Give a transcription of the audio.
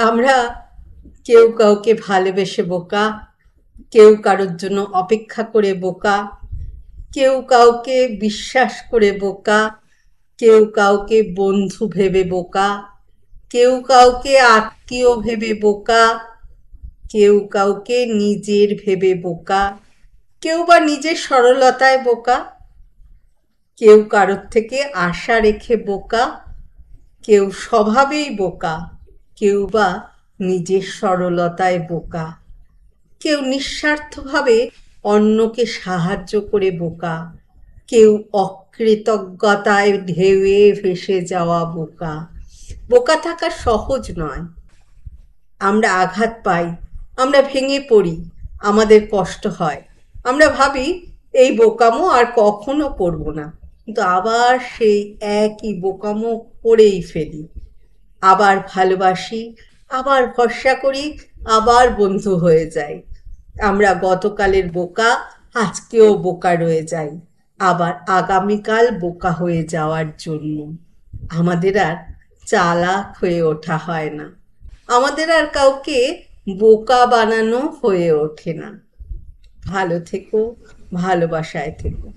আমরা কেউ কাউকে ভালোবেসে বোকা, কেউ কারোর জন্য অপেক্ষা করে বোকা, কেউ কাউকে বিশ্বাস করে বোকা, কেউ কাউকে বন্ধু ভেবে বোকা, কেউ কাউকে আত্মীয় ভেবে বোকা, কেউ কাউকে নিজের ভেবে বোকা, কেউ বা নিজের সরলতায় বোকা, কেউ কারোর থেকে আশা রেখে বোকা, কেউ স্বভাবেই বোকা, কেউ বা নিজের সরলতায় বোকা, কেউ নিঃস্বার্থভাবে অন্যকে সাহায্য করে বোকা, কেউ অকৃতজ্ঞতায় ঢেউয়ে ভেসে যাওয়া বোকা। বোকা থাকা সহজ নয়। আমরা আঘাত পাই, আমরা ভেঙে পড়ি, আমাদের কষ্ট হয়, আমরা ভাবি এই বোকামো আর কখনো করব না, কিন্তু আবার সেই একই বোকামো করেই ফেলি। আবার ভালোবাসি, আবার ভরসা করি, আবার বন্ধু হয়ে যাই। আমরা গতকালের বোকা আজকেও বোকা রয়ে যাই, আবার আগামীকাল বোকা হয়ে যাওয়ার জন্য। আমাদের আর চালাক হয়ে ওঠা হয় না, আমাদের আর কাউকে বোকা বানানো হয়ে ওঠে না। ভালো থেকো, ভালোবাসায় থেকো।